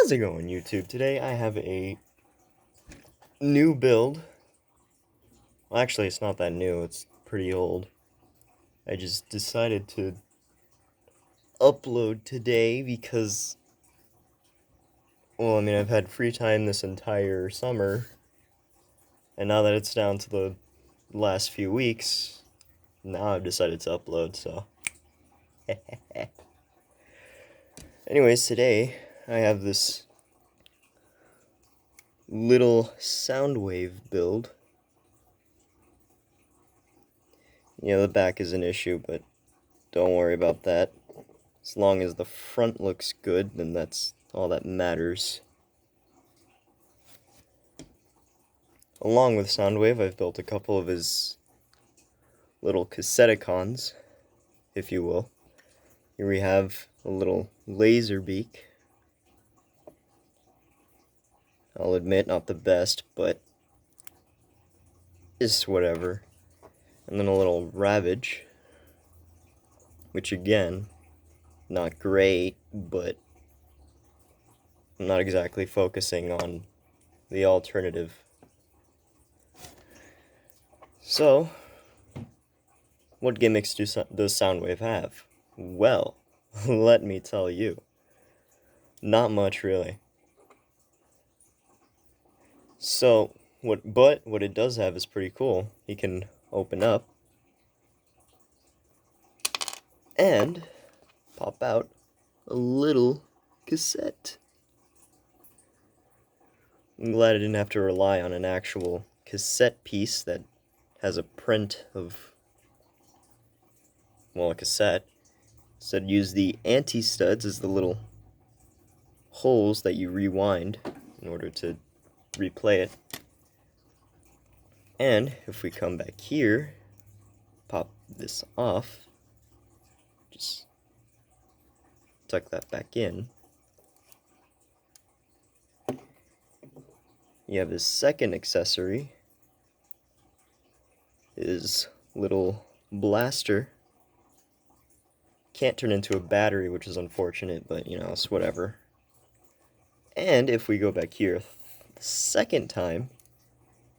How's it going, YouTube? Today I have a new build. Well, actually, it's not that new, it's pretty old. I just decided to upload today because, well, I've had free time this entire summer, and now that it's down to the last few weeks, now I've decided to upload, so. Anyways, today I have this little Soundwave build. Yeah, the back is an issue, but don't worry about that. As long as the front looks good, then that's all that matters. Along with Soundwave, I've built a couple of his little Cassetticons, if you will. Here we have a little laser beak. I'll admit, not the best, but it's whatever. And then a little Ravage, which again, not great, but I'm not exactly focusing on the alternative. So, what gimmicks does Soundwave have? Well, let me tell you. Not much, really. So, what it does have is pretty cool. You can open up and pop out a little cassette. I'm glad I didn't have to rely on an actual cassette piece that has a print of, well, a cassette. Instead, use the anti-studs as the little holes that you rewind in order to replay it. And if we come back here, pop this off, just tuck that back in. You have this second accessory, is little blaster. Can't turn into a battery, which is unfortunate, but you know, it's whatever. And if we go back here the second time,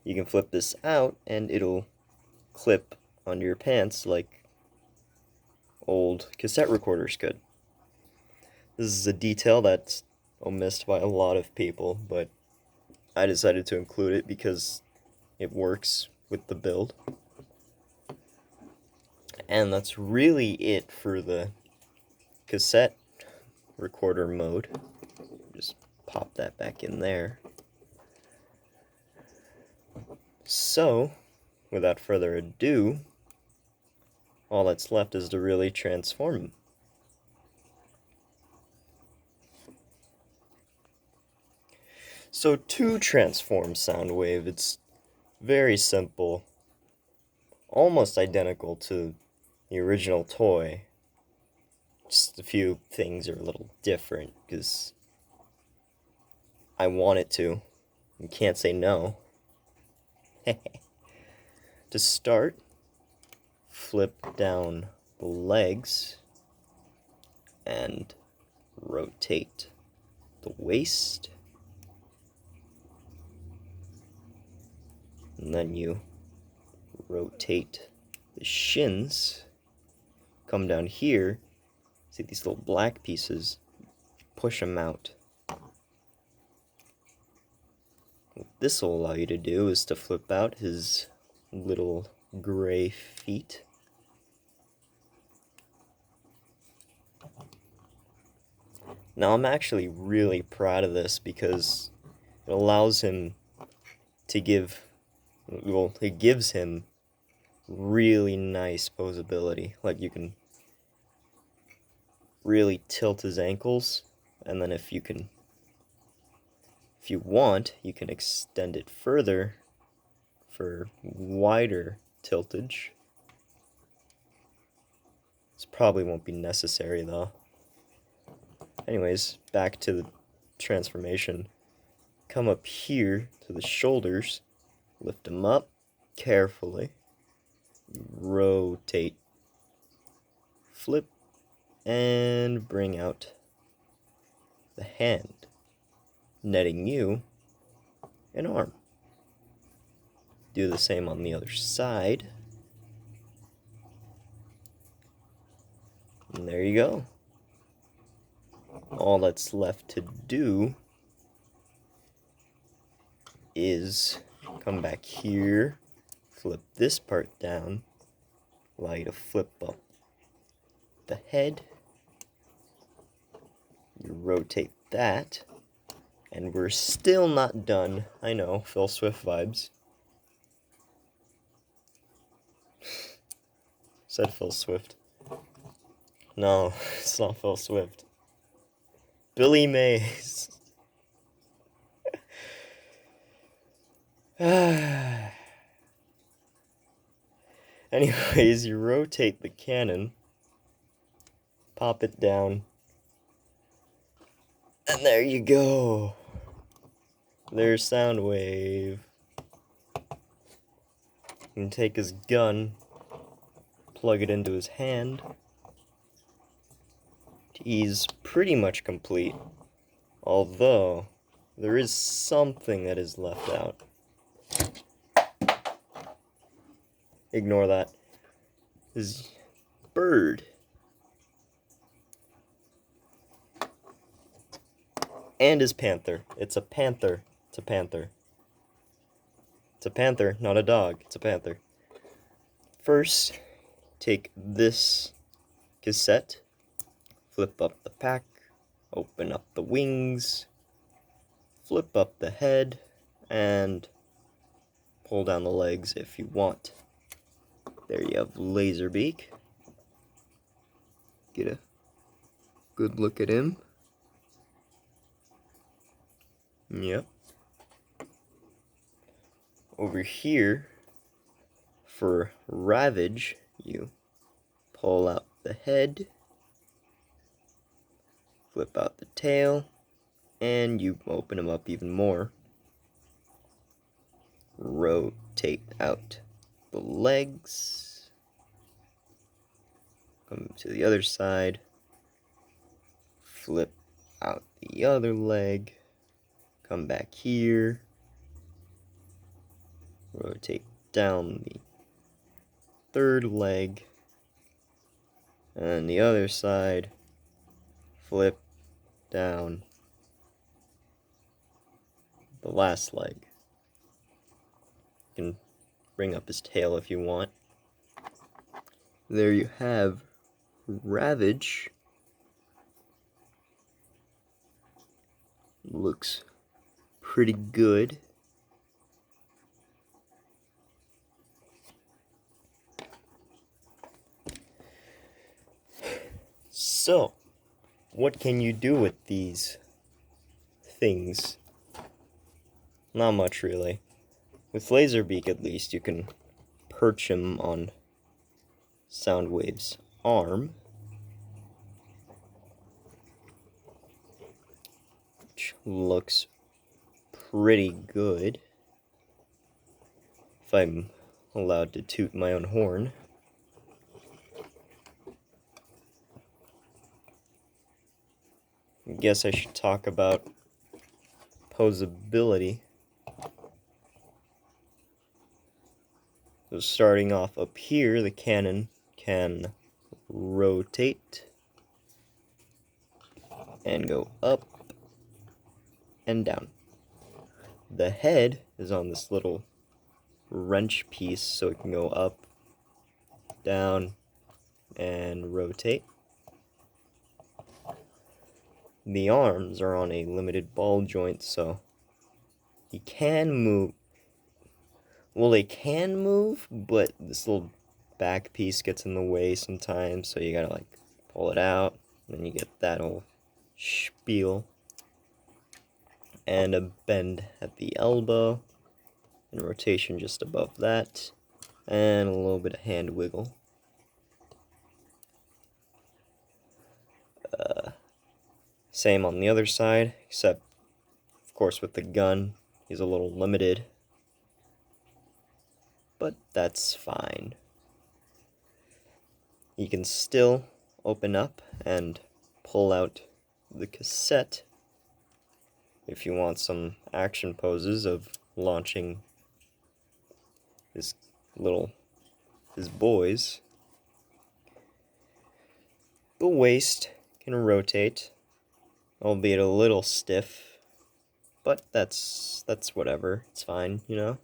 you can flip this out and it'll clip onto your pants like old cassette recorders could. This is a detail that's omissed by a lot of people, but I decided to include it because it works with the build. And that's really it for the cassette recorder mode. Just pop that back in there. So, without further ado, all that's left is to really transform him. So to transform Soundwave, it's very simple, almost identical to the original toy. Just a few things are a little different, because I want it to. You can't say no. To start, flip down the legs and rotate the waist. And then you rotate the shins. Come down here, see these little black pieces, push them out. What this will allow you to do is to flip out his little gray feet. Now I'm actually really proud of this because it allows him to give, well, it gives him really nice posability. Like, you can really tilt his ankles, and then if you want, you can extend it further for wider tiltage. This probably won't be necessary though. Anyways, back to the transformation. Come up here to the shoulders, lift them up carefully, rotate, flip, and bring out the hand. netting you an arm. Do the same on the other side. And there you go. All that's left to do is come back here, flip this part down, allow you to flip up the head, you rotate that, and we're still not done. I know, Phil Swift vibes. Said Phil Swift. No, it's not Phil Swift. Billy Mays. Anyways, you rotate the cannon, pop it down, and there you go. There's Soundwave. You can take his gun, plug it into his hand. He's pretty much complete, although there is something that is left out. Ignore that. His bird. And his panther. It's a panther. It's a panther. It's a panther, not a dog. It's a panther. First, take this cassette, flip up the pack, open up the wings, flip up the head, and pull down the legs if you want. There you have Laserbeak. Get a good look at him. Yep. Over here, for Ravage, you pull out the head, flip out the tail, and you open him up even more. Rotate out the legs, come to the other side, flip out the other leg, come back here, rotate down the third leg, and the other side, flip down the last leg. You can bring up his tail if you want. There you have Ravage. Looks pretty good. So, what can you do with these things? Not much, really. With Laserbeak, at least, you can perch him on Soundwave's arm, which looks pretty good, if I'm allowed to toot my own horn. I guess I should talk about posability. So starting off up here, the cannon can rotate and go up and down. The head is on this little wrench piece, so it can go up, down, and rotate. The arms are on a limited ball joint, so he can move. Well, they can move, but this little back piece gets in the way sometimes, so you gotta like pull it out, and then you get that whole spiel. And a bend at the elbow, and rotation just above that, and a little bit of hand wiggle. Same on the other side, except, of course, with the gun, he's a little limited. But that's fine. You can still open up and pull out the cassette if you want some action poses of launching his boys. The waist can rotate, albeit a little stiff, but that's whatever. It's fine, you know.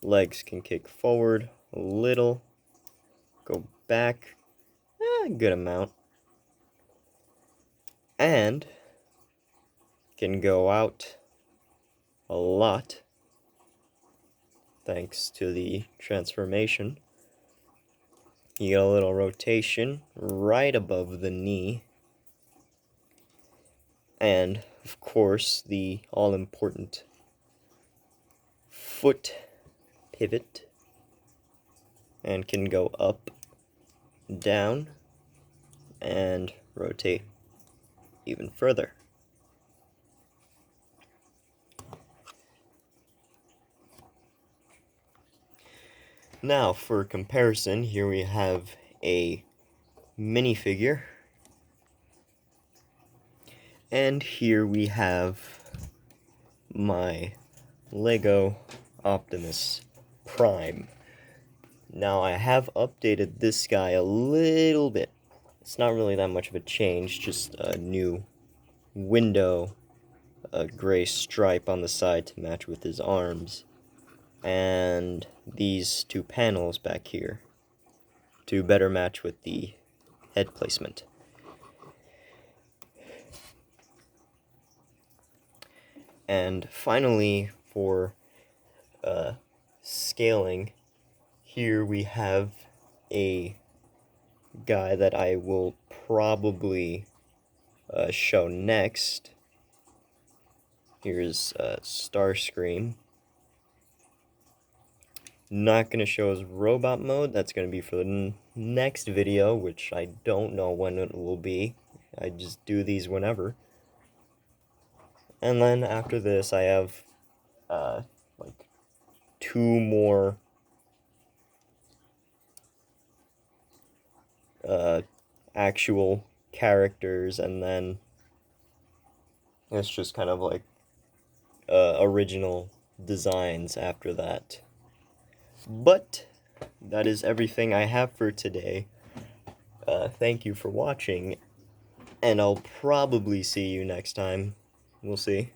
Legs can kick forward a little, go back a good amount, and can go out a lot thanks to the transformation. You get a little rotation right above the knee, and of course the all-important foot pivot, and can go up, down, and rotate even further. Now, for comparison, here we have a minifigure, and here we have my Lego Optimus Prime. Now, I have updated this guy a little bit. It's not really that much of a change, just a new window, a gray stripe on the side to match with his arms, and these two panels back here to better match with the head placement. And finally, for scaling, here we have a guy that I will probably show next. Here's Starscream. Not going to show his robot mode. That's going to be for the next video, which I don't know when it will be. I just do these whenever. And then after this, I have like 2 more actual characters, and then it's just kind of like original designs after that. But that is everything I have for today. Thank you for watching, and I'll probably see you next time. We'll see.